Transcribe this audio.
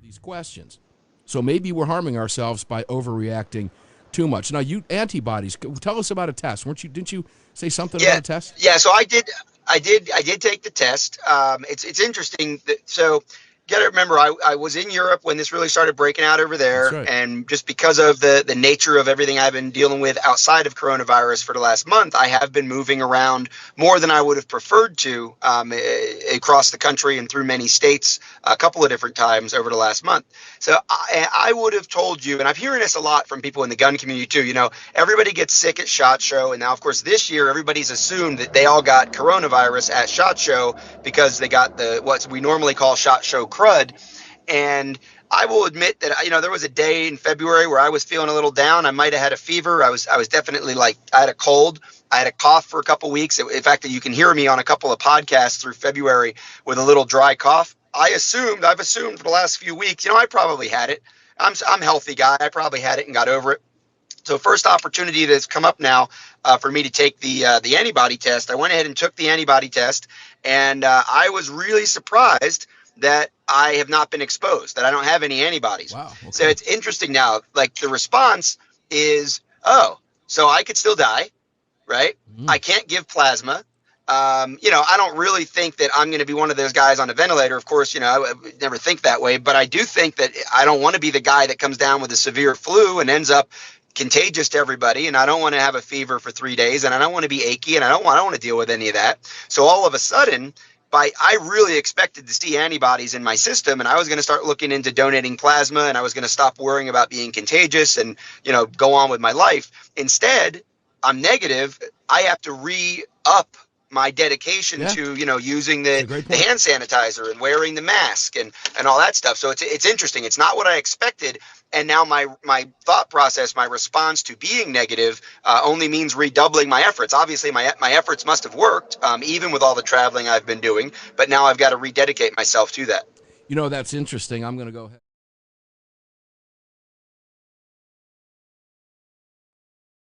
these questions. So maybe we're harming ourselves by overreacting too much. Now, antibodies. Tell us about a test. Didn't you say something about a test? Yeah. So I did take the test. It's interesting. So you got to remember, I was in Europe when this really started breaking out over there. That's right. And just because of the nature of everything I've been dealing with outside of coronavirus for the last month, I have been moving around more than I would have preferred to across the country and through many states a couple of different times over the last month. So I would have told you, and I'm hearing this a lot from people in the gun community too, everybody gets sick at SHOT Show. And now, of course, this year, everybody's assumed that they all got coronavirus at SHOT Show because they got what we normally call SHOT Show crud. And I will admit that, there was a day in February where I was feeling a little down. I might have had a fever. I was definitely I had a cold. I had a cough for a couple of weeks. In fact, you can hear me on a couple of podcasts through February with a little dry cough. I've assumed for the last few weeks, I probably had it. I'm a healthy guy. I probably had it and got over it. So first opportunity that's come up now for me to take the antibody test. I went ahead and took the antibody test, and I was really surprised that I have not been exposed, that I don't have any antibodies. Wow. Okay. So it's interesting now, the response is, so I could still die, right? Mm. I can't give plasma. I don't really think that I'm going to be one of those guys on a ventilator. Of course, I would never think that way, but I do think that I don't want to be the guy that comes down with a severe flu and ends up contagious to everybody. And I don't want to have a fever for 3 days, and I don't want to be achy, and I don't want to deal with any of that. So all of a sudden, I really expected to see antibodies in my system, and I was going to start looking into donating plasma, and I was going to stop worrying about being contagious and, go on with my life. Instead, I'm negative. I have to re-up my dedication to, using the hand sanitizer and wearing the mask and all that stuff. So it's interesting. It's not what I expected. And now my thought process, my response to being negative only means redoubling my efforts. Obviously, my efforts must have worked, even with all the traveling I've been doing. But now I've got to rededicate myself to that. That's interesting. I'm going to go ahead.